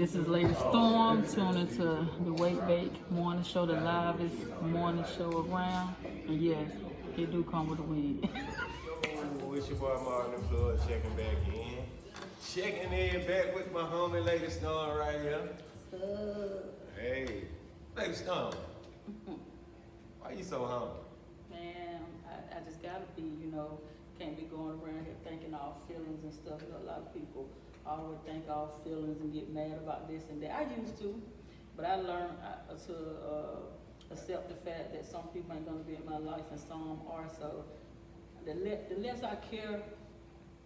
This is Lady Storm. Tune into the Wake Bake morning show, the livest morning show around. And yes, he do come with a wig. It's your boy Martin Floyd checking back in. Checking in back with my homie Lady Storm right here. Hey, Lady Storm. Why you so humble? Man, I just gotta be, can't be going around here thinking all feelings and stuff. A lot of people always think all feelings and get mad about this and that. I used to, but I learned to accept the fact that some people ain't gonna be in my life and some are. So the less I care,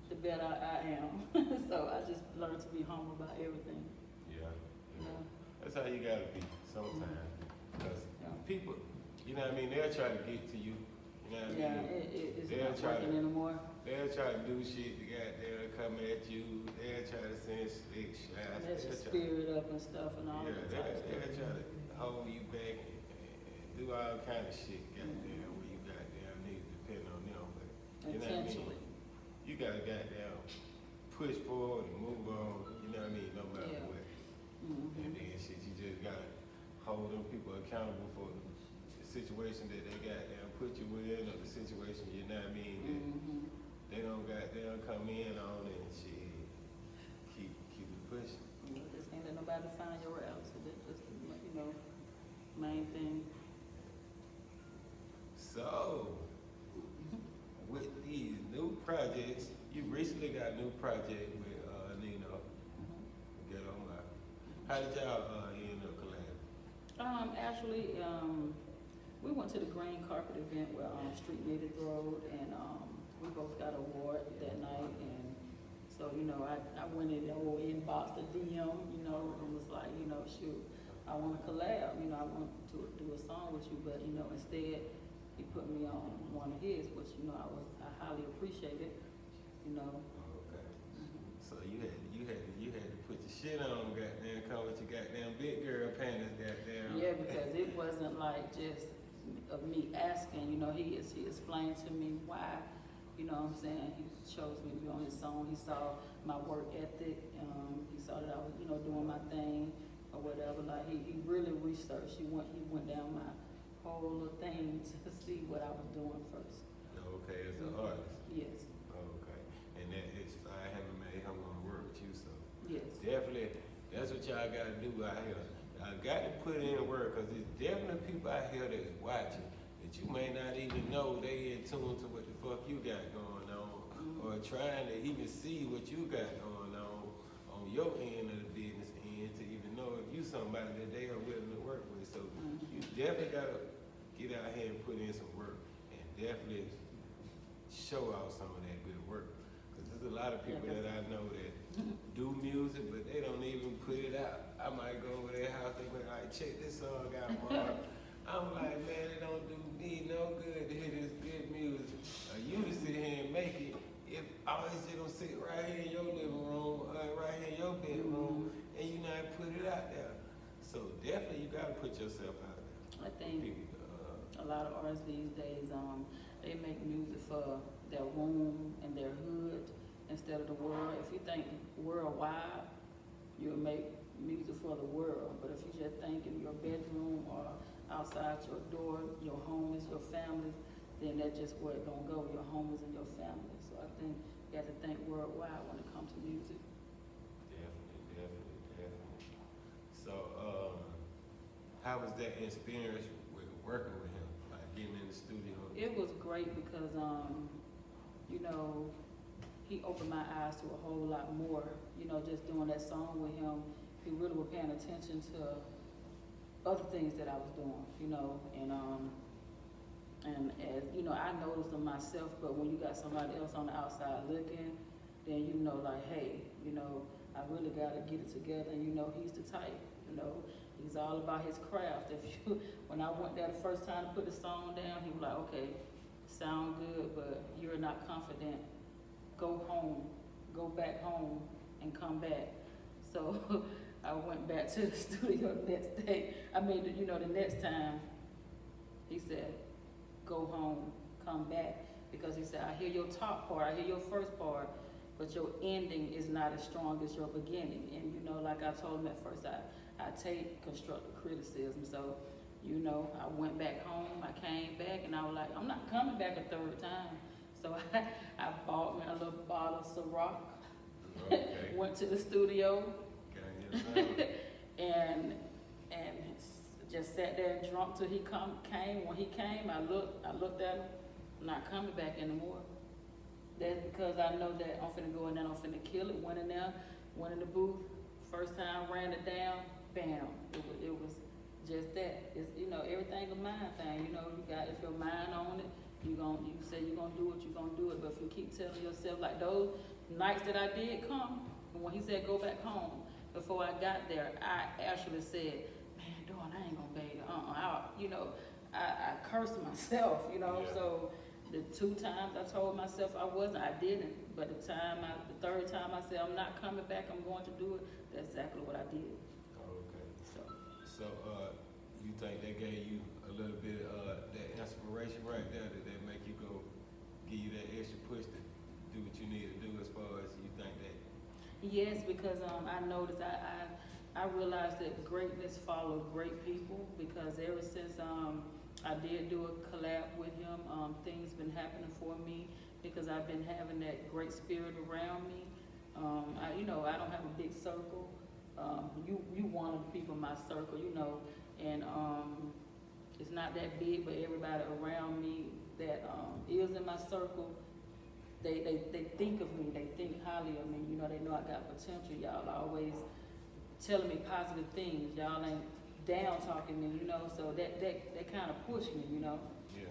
the better I am. So I just learned to be humble about everything. Yeah. That's how you gotta be sometimes. Because people, you know what I mean, they'll try to get to you. You know what I mean? It's not working anymore. They'll try to do shit to goddamn come at you. They'll try to send slick shots. Let your spirit up and stuff and all that type of stuff. They'll try to hold you back and do all kind of shit, goddamn, where you goddamn need to depend on them. But you know what I mean? You gotta goddamn push forward and move on, you know what I mean, no matter what. And then shit, you just gotta hold them people accountable for the situation that they goddamn put you in, or the situation, you know what I mean, that they don't goddamn come in on and shit, keep it pushing. Just can't let nobody find your reality. That's the, main thing. So, with these new projects, you recently got a new project with Nino. Get on my. How did y'all end up collabing? Actually, we went to the green carpet event where Street Native Road, and we both got an award that night. And so, I went in the whole inbox, the DM, and was like, shoot, I want to collab. I want to do a song with you, but instead he put me on one of his, which I highly appreciate it. Okay. So you had to put your shit on, goddamn, come with your goddamn big girl panties, goddamn. Yeah, because it wasn't like just of me asking. He explained to me why. You know what I'm saying? He chose me to be on his song. He saw my work ethic. He saw that I was, doing my thing or whatever. Like he really researched. He went down my whole little thing to see what I was doing first. Okay, as an artist. Yes. Okay, and that inspired him and made him want to work with you. So yes, definitely, that's what y'all got to do out here. I got to put in work, because there's definitely people out here that's watching that you may not even know they in tune to what the fuck you got going on, or trying to even see what you got going on your end of the business end, to even know if you somebody that they are willing to work with. So you definitely got to get out here and put in some work, and definitely show off some of that good work. Because there's a lot of people that I know that do music, but they don't even put it out. I might go over their house, they be like, check this song out, Mark. I'm like, man, it don't do me no good to hear this good music. You to sit here and make it, if I always just gonna sit right here in your living room, right here in your bedroom, and you not put it out there. So definitely you gotta put yourself out there. I think a lot of artists these days, they make music for their room and their hood instead of the world. If you think worldwide, you'll make music for the world. But if you just think in your bedroom or outside your door, your home is your family, then that's just where it's gonna go. Your home is in your family. So I think you have to think worldwide when it comes to music. Definitely. So, how was that experience with working with him, like getting in the studio? It was great because, he opened my eyes to a whole lot more. Just doing that song with him, he really was paying attention to other things that I was doing, and as I noticed them myself, but when you got somebody else on the outside looking, then like, hey, I really gotta get it together. And he's the type, he's all about his craft. When I went there the first time to put the song down, he was like, okay, sound good, but you're not confident. Go home, go back home and come back. So I went back to the studio the next day. The next time, he said, go home, come back. Because he said, I hear your top part, I hear your first part, but your ending is not as strong as your beginning. And you know, like I told him at first, I take constructive criticism. So, you know, I went back home, I came back, and I was like, I'm not coming back a third time. So I bought me a little bottle of Ciroc, went to the studio, and just sat there and drunk till he came. When he came, I looked at him, I'm not coming back anymore. That's because I know that I'm finna go in there, I'm finna kill it. Went in there, went in the booth, first time ran it down, bam. It was just that. It's, you know, everything a mind thing. You know, you got, if your mind on it, you say you're gonna do it, you're gonna do it. But if you keep telling yourself, like those nights that I did come, when he said go back home, before I got there, I actually said, man, Dawn, I ain't gonna bathe. You know, I cursed myself, you know. Yeah. So the 2 times I told myself I didn't. But the third time I said I'm not coming back, I'm going to do it. That's exactly what I did. Okay. So you think that gave you a little bit of that inspiration right there? Did that make you go, give you that extra push to do what you need to do as far as you think that? Yes, because I noticed I realized that greatness followed great people, because ever since I did do a collab with him, things been happening for me because I've been having that great spirit around me. You know, I don't have a big circle. You one of the people in my circle, you know, and it's not that big, but everybody around me that is in my circle, they think of me, they think highly of me. You know, they know I got potential. Y'all always telling me positive things. Y'all ain't down talking me, you know. So that kind of pushed me, you know. Yeah.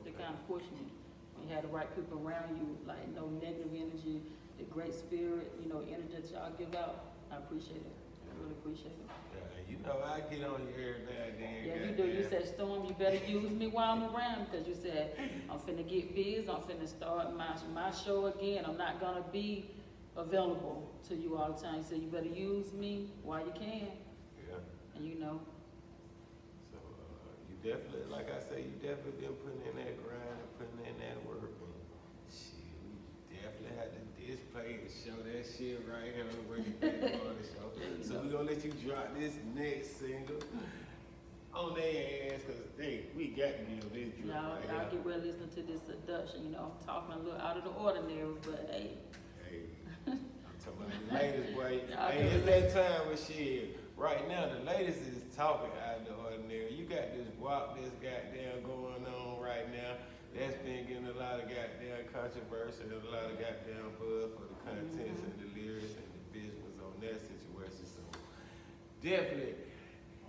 They kind of pushed me. When you have the right people around you, like no negative energy, the great spirit, you know, energy that y'all give out. I appreciate it. I really appreciate it. Yeah, you know, I get on you every now and then. Yeah, you do. You said, Storm, you better use me while I'm around, because you said, I'm finna get busy. I'm finna start my show again. I'm not gonna be available to you all the time. You said, you better use me while you can. Yeah. And you know. So you definitely, like I say, you definitely been putting in that grind and putting in that work. And shit, we definitely had to display and show that shit right here on the Breaking Back on the show. So we're gonna let you drop this next single on their ass, because hey, we got to give this drop. I'll get ready listening to this seduction. You know, I'm talking a little out of the ordinary, but hey. I'm talking about the latest, boy. Hey, it's that time with shit. Right now, the latest is talking out of the ordinary. You got this WAP that's goddamn going on right now. That's been getting a lot of goddamn controversy and a lot of goddamn buzz for the contents and the lyrics and the visuals on that situation. So definitely,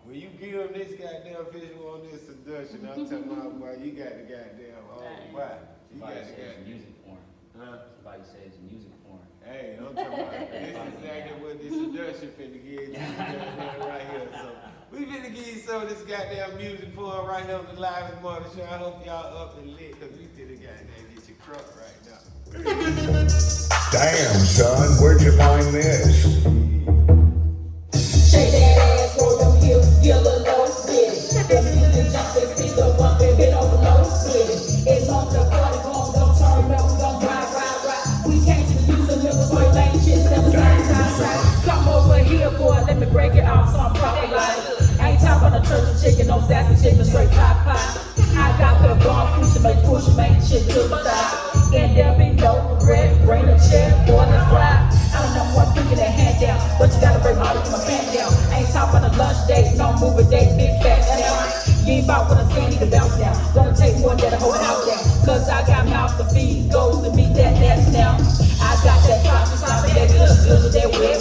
when you give them this goddamn visual on this seduction, I'm talking about, boy, you got the goddamn, why? You got the goddamn music porn. Huh? Somebody says music porn. Hey, I'm talking about this is exactly what this seduction finna give you right here. So we finna give you some of this goddamn music porn right here on the Livest morning show. I hope y'all up and lit, because we finna goddamn get you crunk right now. Damn, son, where'd you find this? Shake that ass, roll them heels, get a little low with it. The music jump, they speak the bump, and bend over low with it. It's on the party, gon' turn up, we gon' ride. We came to the use of niggas, so ain't shit, never side. Come over here, boy, let me break it off some proper life. Ain't talking about a church of chicken, no sassy chicken, straight pie. I got the bomb, push make shit to the side. And there be no regret, bring a chair, boy, let's ride. I don't know what thinking that hand down, but you gotta bring all of my pants down. Ain't talking about a lunch date, no movie date, big fat down. You ain't about what I'm saying, need to bounce down. Gonna take more than a whole house down. Cause I got mouth to feed, goes to meet that's now. I got that sauce, that good, that wet.